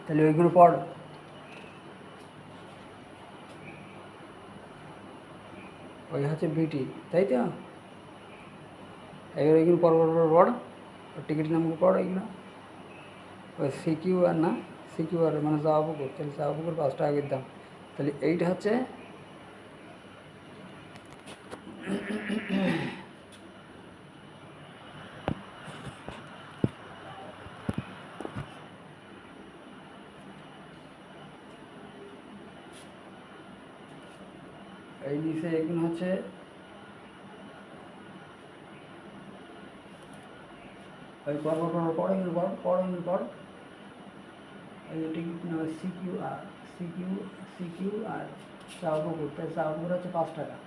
তাহলে ওইগুলো পড়। ওই হচ্ছে বিটি, তাই তো? এবার ওইগুলো পড় পড় পড়, টিকিট নামগুলো পড় এগুলো। ওই সিকিউ আর না, সিকিউ আর মানে জাওয়া পুকুর, তাহলে জাওয়া পুকুর 5 টাকা করে দাম। তাহলে এইটা হচ্ছে এই নিচে এগুলো হচ্ছে ওই পড় পড় পড় পড় এগুলো পড় পড় এগুলো পড়। এই যে টিকিট নেওয়া সিকিউ আর, সিকিউ সিকিউ আর জাওয়া পুকুর, তাই জাওয়া পুকুর হচ্ছে 5 টাকা।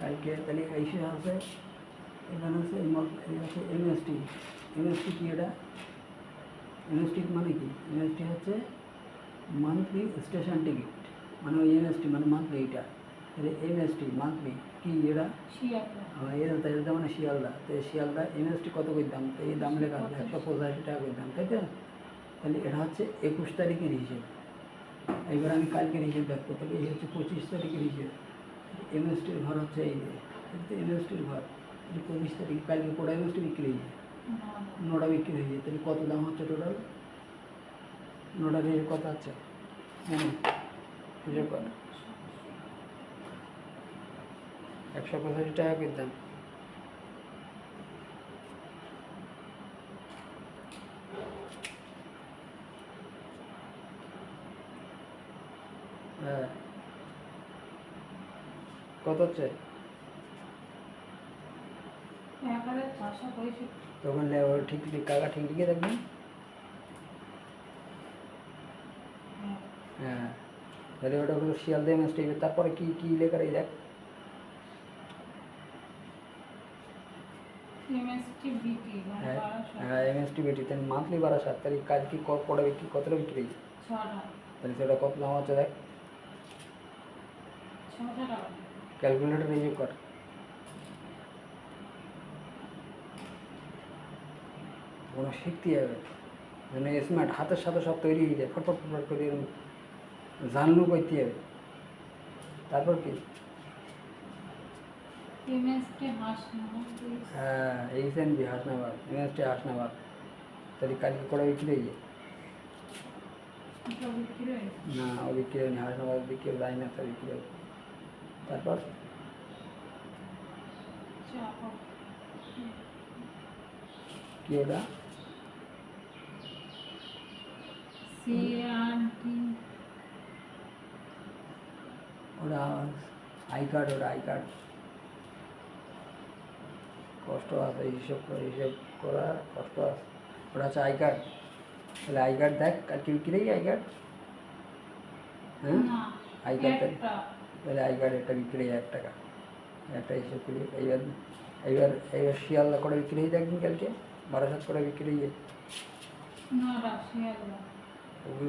কালকে তাহলে এসে আছে, এখানে আছে এই আছে এমএসটি। এমএসটি কি এটা? এমএসটি মানে কি? এমএসটি হচ্ছে মান্থলি স্টেশন টিকিট, মানে ওই এমএসটি মানে মান্থলি। এইটা তাহলে এমএসটি মান্থলি কি এটা? এটা মানে শিয়ালদা। তো শিয়ালদা এমএসটি কত করে দাম? তো এই দাম লেখা আছে 185 টাকা করে দাম, তাই তো? তাহলে এটা হচ্ছে 21 তারিখের হিসেব। এবার আমি কালকের হিসেব দেখবো, তাহলে এই হচ্ছে 25 তারিখের হিসেব। এমএসটির ঘর হচ্ছে এই যে, এমএসটির ঘর 25 তারিখ। কালকে কোটা এমএসটি বিক্রি হয়েছে, 9টা বিক্রি হয়েছে। তাহলে কত দাম হচ্ছে টোটাল? 9টার হিসেব কত হচ্ছে হিসেব কর। 185 টাকা করে দাম। হ্যাঁ, কত হচ্ছে তখন? ঠিক ঠিক কাকা ঠিক লিখে দেখবেন। হ্যাঁ, তাহলে ওটা হলো শিয়ালদা এমএসটি। তারপরে কি কি লেখা এই দেখ, হ্যাঁ এমএসটি বিটি। তাহলে মান্থলি 12,000। তাহলে কাজ কি কটা বিক্রি, কতটা বিক্রি? তাহলে সেটা কত দাম হচ্ছে দেখ, ক্যালকুলেটর রিভিউ কর। কোনো শিখতে হবে যেন স্মার্ট, হাতের সাথে সব তৈরি হয়ে যায়, ফটফট ফটফট করে জানলু করতে হবে। তারপর কি? হ্যাঁ এইচএনবি হাসনাবাদ, এমএসটি হাসনাবাদ। তাহলে কালকে কটা বিক্রি হয়ে যায়? না, ও বিক্রি হয়নি, হাসনাবাদ বিক্রি যায় না, তা বিক্রি হবে। তারপর কি ওটা? ওটা আই কার্ড, ওটা আই কার্ড। কষ্ট আছে হিসেব করে, হিসেব করা কষ্ট আছে। ওটা হচ্ছে আই কার্ড। তাহলে আই কার্ড দেখ কালকে বিক্রি আই কার্ড। হ্যাঁ আই কার্ড, তাহলে আই কার্ড একটা বিক্রি 1 টাকা, একটা হিসেব করি। এইবার এইবার এইবার শিয়ালদা করে বিক্রি হয়ে দেখবেন কালকে 12,000 করে বিক্রি হয়ে।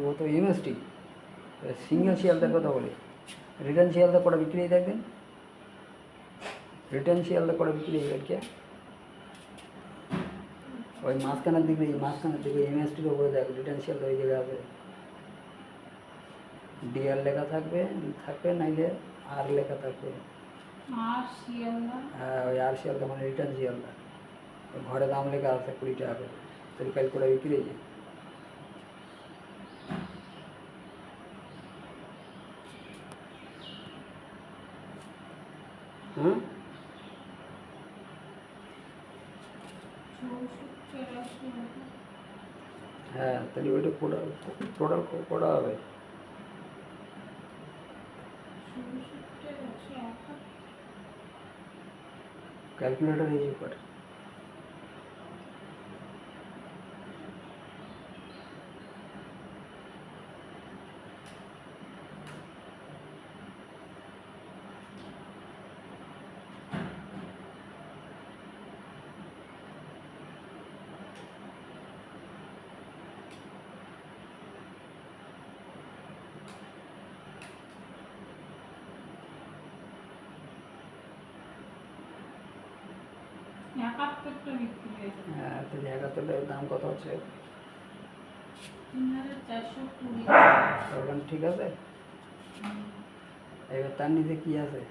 ও তো এমএসটি। সিঙ্গেল শিয়ালদার কথা বলি, রিটার্ন শিয়ালদা করে বিক্রি হয়ে দেখবেন, রিটার্ন শিয়ালদা করে বিক্রি হয়ে কালকে। ওই মাঝখানের দিকে, মাঝখানের দিকে এমএসটির ওপরে দেখ রিটার্ন শিয়ালদা ওই জায়গায় আছে, ডিআর লেখা থাকবে, থাকবে নাইলে আর লেখা থাকবে। হ্যাঁ ওই আর শিয়ালদা মানে রিটার্ন শিয়ালদা। ঘরে দাম লেখা আছে 20 টাকা করে। তাহলে কাল করে বিক্রি হয়ে যায়। হ্যাঁ হ্যাঁ, তাহলে ওইটা টোটাল করা হবে। ক্যালকুলেটর হিসেব করে। 71টা বিক্রি হয়েছে। হ্যাঁ, তাহলে 71টার দাম কত হচ্ছে? 3420। তখন ঠিক আছে। এবার তার নিচে কি আছে?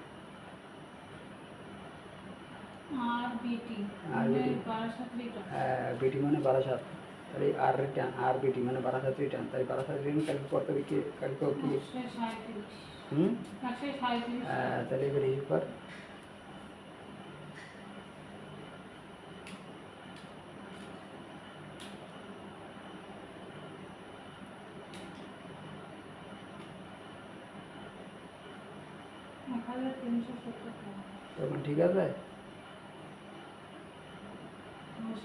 আর বিটি আর মানে বিটি। 12 লিটার। বিটি মানে 12/7, তাহলে আর রিটার্ন আর বিটি মানে 12/7 রিটার্ন, তাই 12/7 রিটার্ন কালকে করতে হবে কি কালকে কি 137। হুম 137। তাহলে এবার হিসেব কর। তখন ঠিক আছে। 10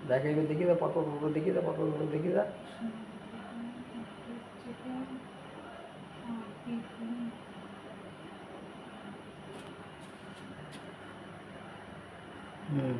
দেখ এবার দেখি দা পরপর দেখি দা পরপর দেখি দা। হুম